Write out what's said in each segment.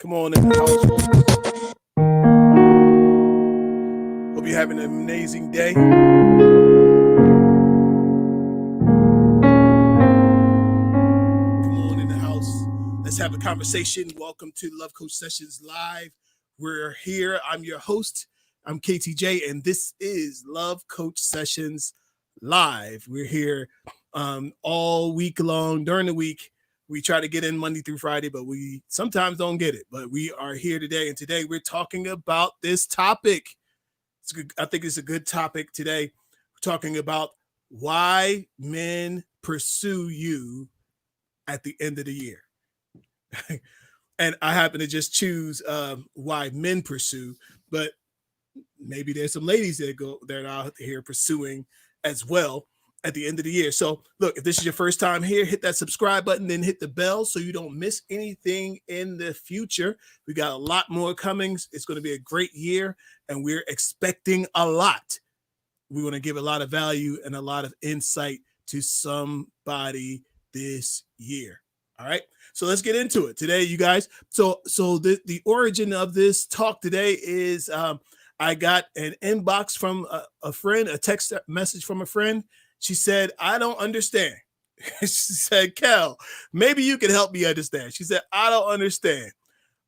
Come on in the house, folks. Hope you're having an amazing day. Come on in the house. Let's have a conversation. Welcome to Love Coach Sessions Live. We're here. I'm your host. I'm KTJ, and this is Love Coach Sessions Live. We're here all week long during the week. We try to get in Monday through Friday, but we sometimes don't get it. But we are here today, and today we're talking about this topic. I think it's a good topic today. We're talking about why men pursue you at the end of the year. And I happen to just choose why men pursue, but maybe there's some ladies that are out here pursuing as well at the end of the year. So look, if this is your first time here, hit that subscribe button, then hit the bell so you don't miss anything in the future. We got a lot more coming. It's going to be a great year, and we're expecting a lot. We want to give a lot of value and a lot of insight to somebody this year. All right. So let's get into it today, you guys. So the origin of this talk today is I got an inbox from a friend, a text message from a friend. She said, I don't understand. She said, Kel, maybe you can help me understand. She said, I don't understand.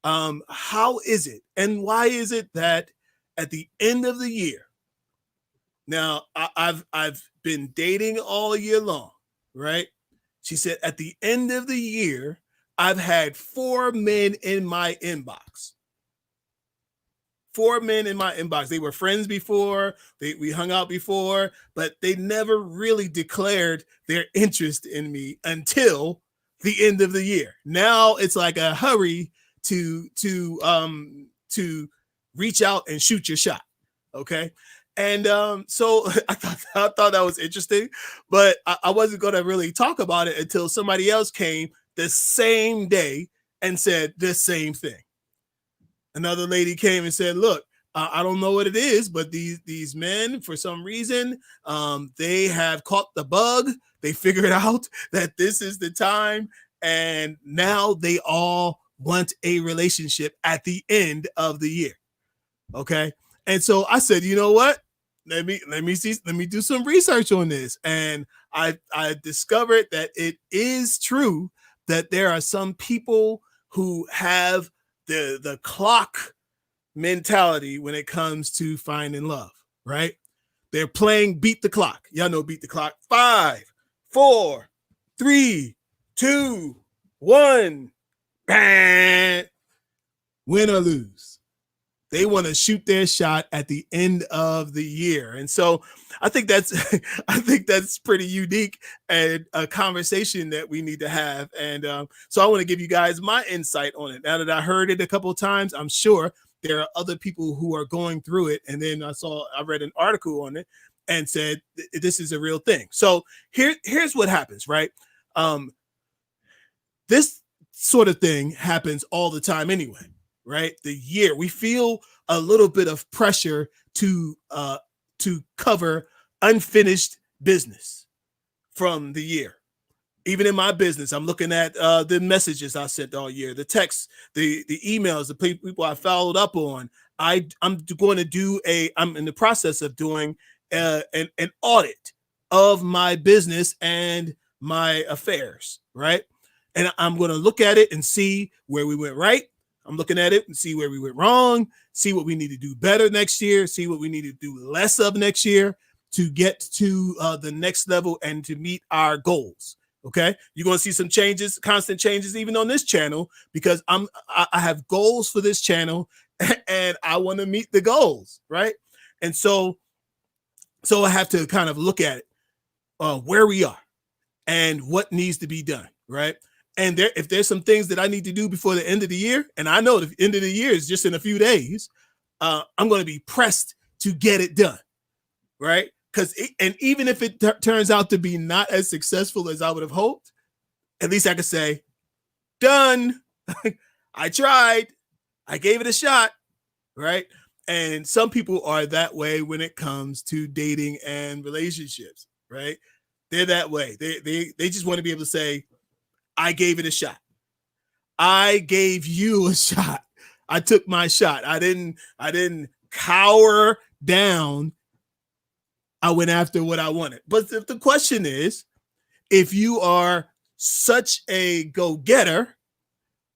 How is it and why is it that at the end of the year, now I've been dating all year long, right? She said, at the end of the year, I've had 4 men in my inbox. 4 men in my inbox. They were friends before, we hung out before, but they never really declared their interest in me until the end of the year. Now it's like a hurry to reach out and shoot your shot. Okay. And so I thought that was interesting, but I wasn't going to really talk about it until somebody else came the same day and said the same thing. Another lady came and said, look, I don't know what it is, but these men, for some reason, they have caught the bug. They figured out that this is the time. And now they all want a relationship at the end of the year. Okay. And so I said, you know what? Let me do some research on this. And I discovered that it is true that there are some people who have the clock mentality when it comes to finding love, right? They're playing beat the clock. Y'all know beat the clock. 5, 4, 3, 2, 1. Bang. Win or lose. They want to shoot their shot at the end of the year. And so I think that's pretty unique and a conversation that we need to have. And so I want to give you guys my insight on it. Now that I heard it a couple of times, I'm sure there are other people who are going through it. And then I read an article on it and said, this is a real thing. So here's what happens, right? This sort of thing happens all the time anyway. Right, the year we feel a little bit of pressure to cover unfinished business from the year. Even in my business, I'm looking at the messages I sent all year, the texts, the emails, the people I followed up on. I'm in the process of doing an audit of my business and my affairs, right? And I'm going to look at it and see where we went right. I'm looking at it and see where we went wrong, see what we need to do better next year, see what we need to do less of next year to get to the next level and to meet our goals. Okay. You're going to see some changes, constant changes, even on this channel, because I have goals for this channel and I want to meet the goals. Right. And so I have to kind of look at it, where we are and what needs to be done. Right. And if there's some things that I need to do before the end of the year, and I know the end of the year is just in a few days, I'm going to be pressed to get it done, right? And even if it turns out to be not as successful as I would have hoped, at least I could say, done. I tried. I gave it a shot, right? And some people are that way when it comes to dating and relationships, right? They're that way. They just want to be able to say, I gave it a shot. I gave you a shot, I took my shot. I didn't cower down. I went after what I wanted. But if the question is, if you are such a go-getter,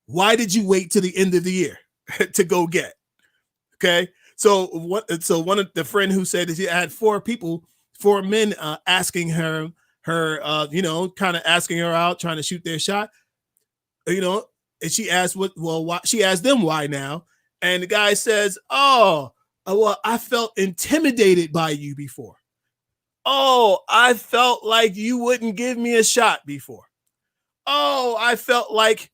why did you wait to the end of the year to go get? Okay. So one of the friend who said that he had four men asking her, kind of asking her out, trying to shoot their shot, and she asked why she asked them why now. And the guy says, oh, well, I felt intimidated by you before. Oh, I felt like you wouldn't give me a shot before. Oh, I felt like,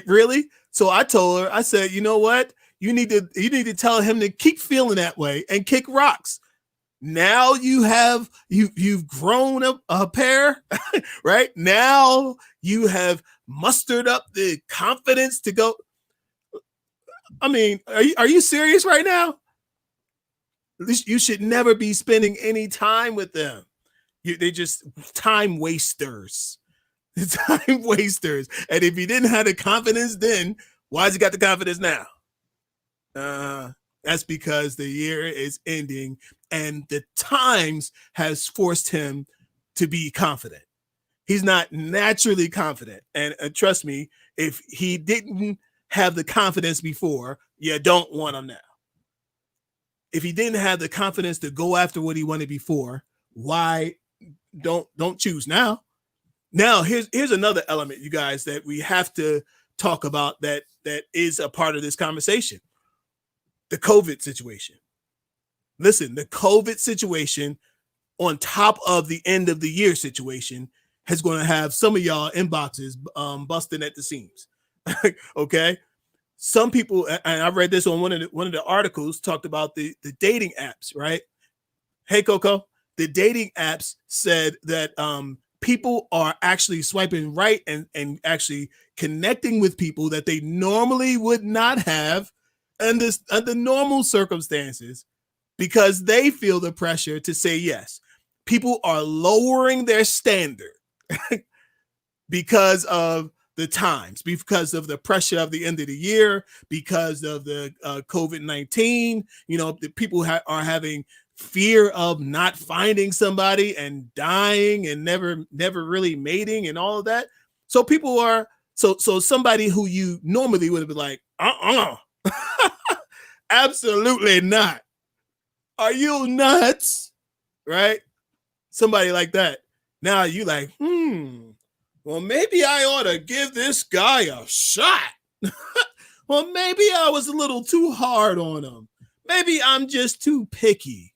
really? So I told her, I said, you know what? You need to tell him to keep feeling that way and kick rocks. Now you've grown a pair, right? Now you have mustered up the confidence to go. I mean, are you serious right now? You should never be spending any time with them. They're just time wasters. Time wasters. And if you didn't have the confidence then, why has he got the confidence now? That's because the year is ending and the times has forced him to be confident. He's not naturally confident. And trust me, if he didn't have the confidence before, you don't want him now. If he didn't have the confidence to go after what he wanted before, why don't choose now? Now, here's another element, you guys, that we have to talk about that is a part of this conversation. The COVID situation. Listen, the COVID situation on top of the end of the year situation is going to have some of y'all inboxes busting at the seams. Okay. Some people, and I read this on one of the articles, talked about the dating apps, right? Hey, Coco, the dating apps said that people are actually swiping right and actually connecting with people that they normally would not have under normal circumstances because they feel the pressure to say yes. People are lowering their standard because of the times, because of the pressure of the end of the year, because of the COVID-19. The people are having fear of not finding somebody and dying and never really mating and all of that. So people are so somebody who you normally would have been like, absolutely not. Are you nuts? Right? Somebody like that. Now you like, well, maybe I ought to give this guy a shot. Well, maybe I was a little too hard on him. Maybe I'm just too picky.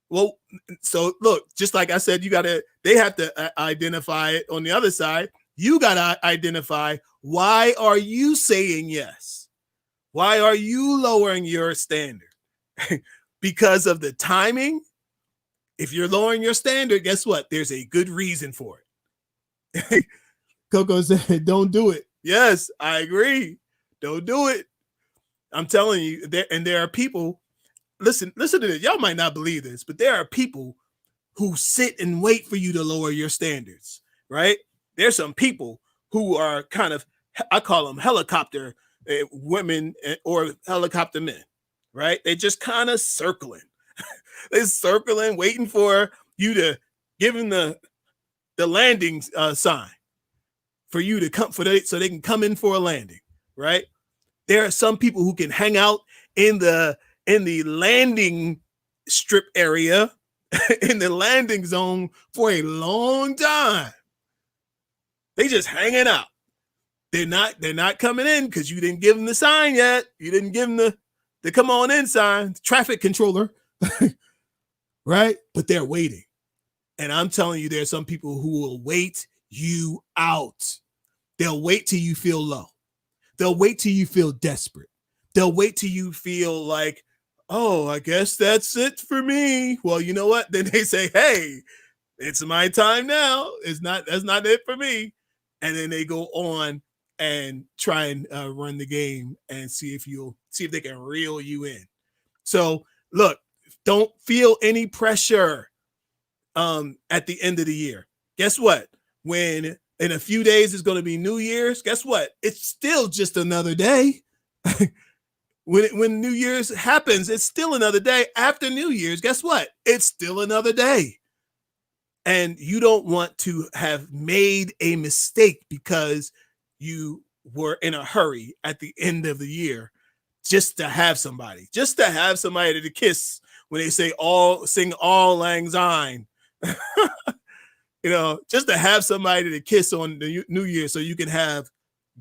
Well, so look, just like I said, they have to identify it on the other side. You got to identify, why are you saying yes? Why are you lowering your standard? Because of the timing? If you're lowering your standard, guess what? There's a good reason for it. Coco said, don't do it. Yes, I agree. Don't do it. I'm telling you, there are people, listen to this. Y'all might not believe this, but there are people who sit and wait for you to lower your standards, right? There's some people who are kind of, I call them helicopter women or helicopter men, right? They just kind of circling. They're circling, waiting for you to give them the landing sign for you to come so they can come in for a landing, right? There are some people who can hang out in the landing strip area, in the landing zone for a long time. They just hanging out. They're not coming in because you didn't give them the sign yet. You didn't give them the come on in sign, traffic controller, right? But they're waiting. And I'm telling you, there's some people who will wait you out. They'll wait till you feel low. They'll wait till you feel desperate. They'll wait till you feel like, oh, I guess that's it for me. Well, you know what? Then they say, hey, it's my time now. That's not it for me. And then they go on and try and run the game and see if they can reel you in. So look, don't feel any pressure at the end of the year. Guess what? When In a few days, it's going to be New Year's. Guess what? It's still just another day. When New Year's happens, it's still another day. After New Year's, guess what? It's still another day. And you don't want to have made a mistake because you were in a hurry at the end of the year just to have somebody to kiss when they say sing all lang syne. Just to have somebody to kiss on the New Year so you can have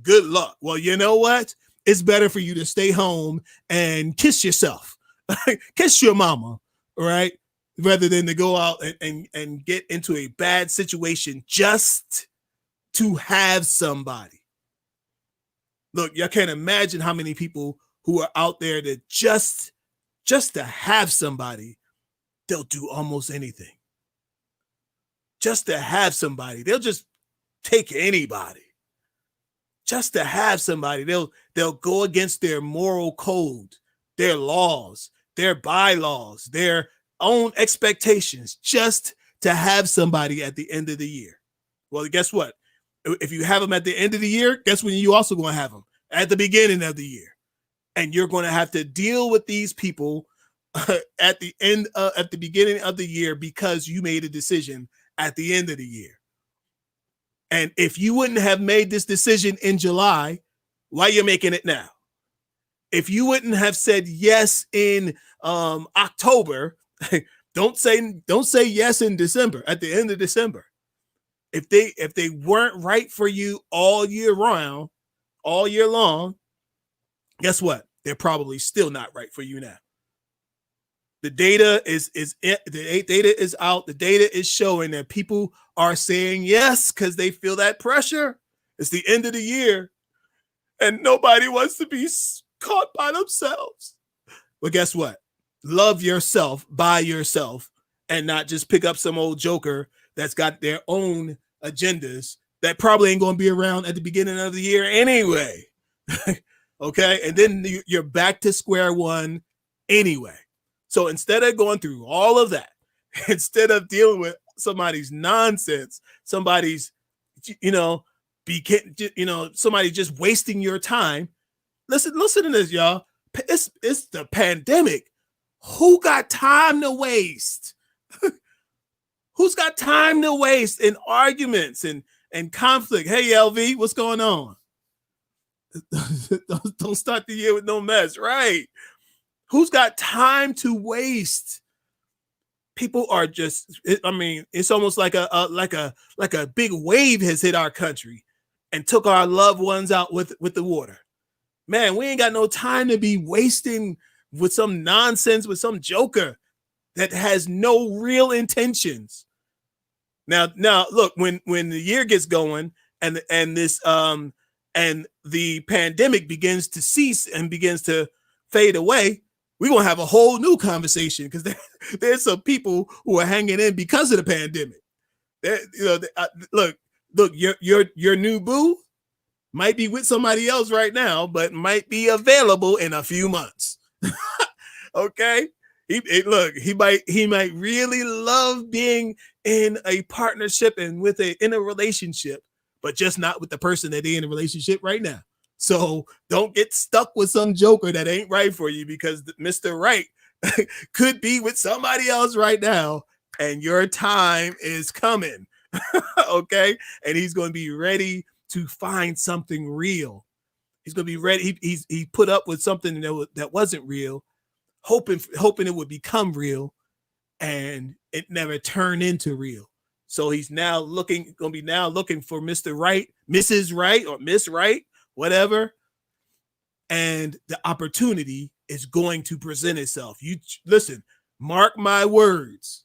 good luck. Well, you know what? It's better for you to stay home and kiss yourself, kiss your mama, right? Rather than to go out and get into a bad situation just to have somebody. Look, y'all can't imagine how many people who are out there that just to have somebody, they'll do almost anything. Just to have somebody, they'll just take anybody. Just to have somebody, they'll go against their moral code, their laws, their bylaws, their own expectations, just to have somebody at the end of the year. Well, guess what? If you have them at the end of the year, guess when you also going to have them? At the beginning of the year. And you're going to have to deal with these people at the beginning of the year because you made a decision at the end of the year. And if you wouldn't have made this decision in July, why are you making it now? If you wouldn't have said yes in October, don't say yes in December, at the end of December. If they weren't right for you all year round, all year long, guess what? They're probably still not right for you now. The data is out. The data is showing that people are saying yes because they feel that pressure. It's the end of the year, and nobody wants to be caught by themselves. But guess what? Love yourself by yourself and not just pick up some old joker that's got their own agendas that probably ain't going to be around at the beginning of the year anyway. Okay? And then you're back to square one anyway. So instead of going through all of that, instead of dealing with somebody's nonsense, somebody's, somebody just wasting your time. Listen to this, y'all. It's the pandemic. Who got time to waste? Who's got time to waste in arguments and conflict? Hey, LV, what's going on? Don't start the year with no mess, right? Who's got time to waste? People are just, it's almost like a big wave has hit our country and took our loved ones out with the water. Man, we ain't got no time to be wasting with some nonsense, with some joker that has no real intentions. Now look, when the year gets going and this and the pandemic begins to cease and begins to fade away, we're going to have a whole new conversation because there's some people who are hanging in because of the pandemic. Look, your new boo might be with somebody else right now, but might be available in a few months. Okay. He might really love being in a partnership and in a relationship, but just not with the person that they're in a relationship right now. So don't get stuck with some joker that ain't right for you because Mr. Right could be with somebody else right now and your time is coming. Okay. And he's going to be ready to find something real. He's going to be ready. He put up with something that wasn't real, hoping it would become real, and it never turned into real. So he's now looking for Mr. Right, Mrs. Right, or Miss Right, whatever. And the opportunity is going to present itself. You listen, mark my words.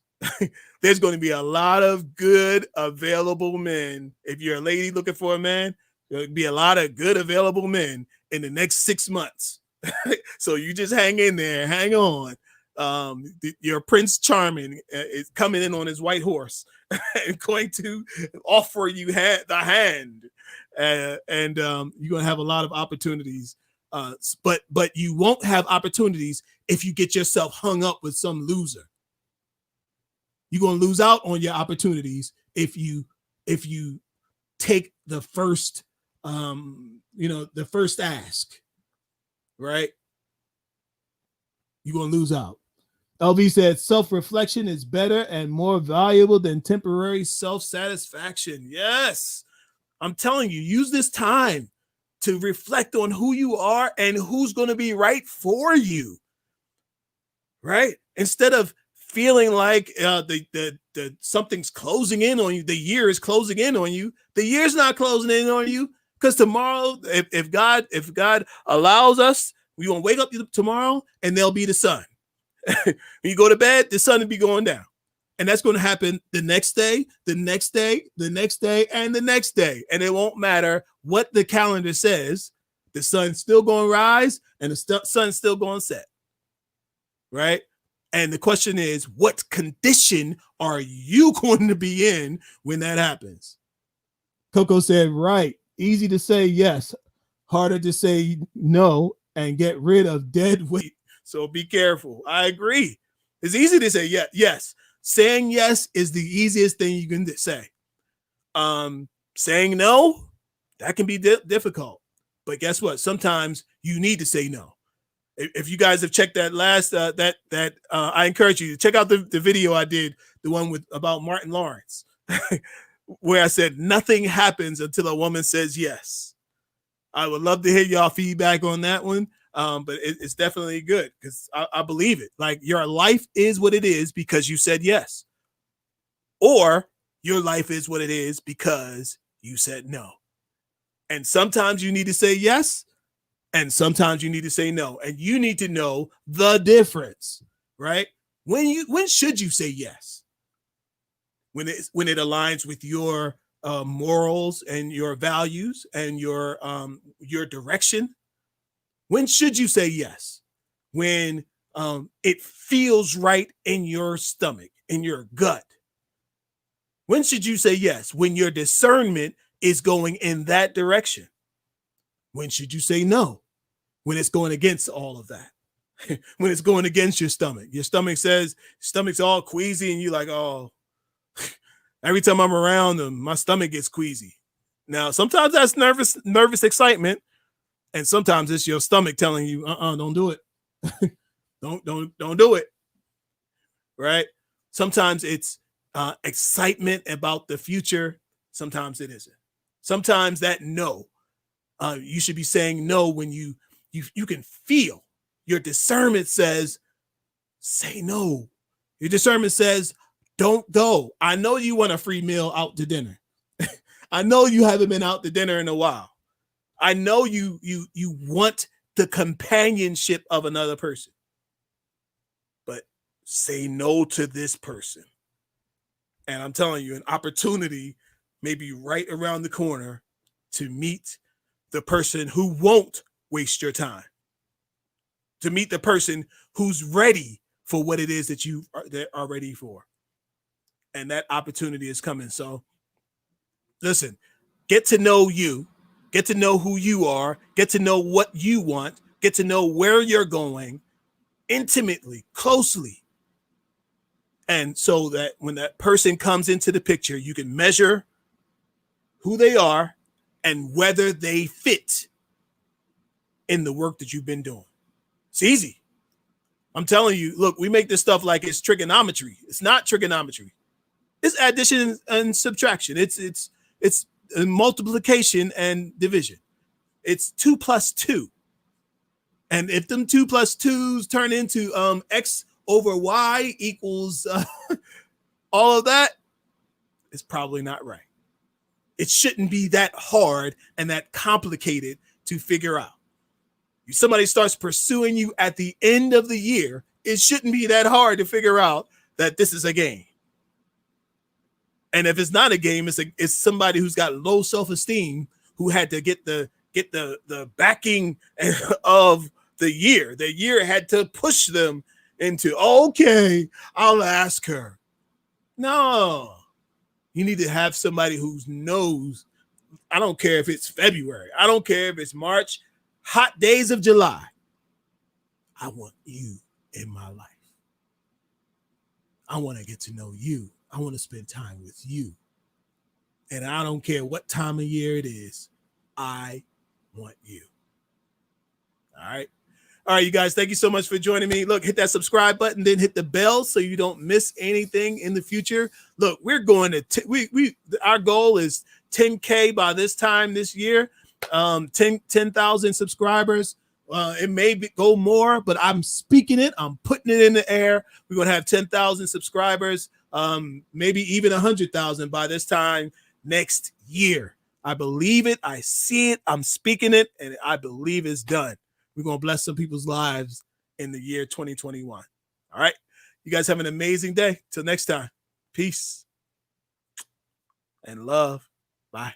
There's going to be a lot of good available men. If you're a lady looking for a man, there'll be a lot of good available men in the next 6 months. So you just hang in there, hang on. Your Prince Charming is coming in on his white horse and going to offer you the hand. And you're going to have a lot of opportunities. But you won't have opportunities if you get yourself hung up with some loser. You're going to lose out on your opportunities if you take the first, the first ask, right? You're going to lose out. LV said self-reflection is better and more valuable than temporary self-satisfaction. Yes. I'm telling you, use this time to reflect on who you are and who's going to be right for you, right? Instead of feeling like the something's closing in on you, the year is closing in on you. The year's not closing in on you, because tomorrow, if God allows us, we gonna wake up tomorrow and there'll be the sun. When you go to bed, the sun will be going down. And that's going to happen the next day, the next day, the next day, and the next day. And it won't matter what the calendar says. The sun's still going to rise and the sun's still going to set. Right? And the question is, what condition are you going to be in when that happens? Coco said, right. Easy to say yes. Harder to say no and get rid of dead weight. So be careful. I agree. It's easy to say yes. Saying yes is the easiest thing you can say. Saying no, that can be difficult. But guess what? Sometimes you need to say no. If you guys have checked that last, I encourage you to check out the video I did, the one about Martin Lawrence, where I said nothing happens until a woman says yes. I would love to hear y'all feedback on that one. But it's definitely good, because I believe it. Like, your life is what it is because you said yes, or your life is what it is because you said no. And sometimes you need to say yes, and sometimes you need to say no, and you need to know the difference, right? When should you say yes? When it aligns with your morals and your values and your direction. When should you say yes? When it feels right in your stomach, in your gut. When should you say yes? When your discernment is going in that direction. When should you say no? When it's going against all of that. When it's going against your stomach. Your stomach's all queasy, and you're like, oh, every time I'm around them, my stomach gets queasy. Now, sometimes that's nervous excitement. And sometimes it's your stomach telling you, don't do it. don't do it. Right? Sometimes it's excitement about the future. Sometimes it isn't. Sometimes that no, you should be saying no when you can feel. Your discernment says, say no. Your discernment says, don't go. I know you want a free meal out to dinner. I know you haven't been out to dinner in a while. I know you want the companionship of another person, but say no to this person. And I'm telling you, an opportunity may be right around the corner to meet the person who won't waste your time, to meet the person who's ready for what it is that you are ready for. And that opportunity is coming. So listen, get to know you. Get to know who you are, get to know what you want, get to know where you're going intimately, closely. And so that when that person comes into the picture, you can measure who they are and whether they fit in the work that you've been doing. It's easy. I'm telling you, look, we make this stuff like it's trigonometry. It's not trigonometry. It's addition and subtraction. It's multiplication and division. It's 2 plus 2. And if them 2 plus 2s turn into X over Y equals all of that, it's probably not right. It shouldn't be that hard and that complicated to figure out. If somebody starts pursuing you at the end of the year, it shouldn't be that hard to figure out that this is a game. And if it's not a game, it's somebody who's got low self-esteem who had to get the backing of the year. The year had to push them into, okay, I'll ask her. No, you need to have somebody who knows. I don't care if it's February. I don't care if it's March. Hot days of July. I want you in my life. I want to get to know you. I want to spend time with you. And I don't care what time of year it is. I want you. All right. All right, you guys, thank you so much for joining me. Look, hit that subscribe button, then hit the bell so you don't miss anything in the future. Look, we're going to our goal is 10K by this time this year. 10,000 subscribers. It may go more, but I'm speaking it. I'm putting it in the air. We're going to have 10,000 subscribers, maybe even 100,000 by this time next year. I believe it. I see it. I'm speaking it, and I believe it's done. We're going to bless some people's lives in the year 2021. All right. You guys have an amazing day. Till next time. Peace and love. Bye.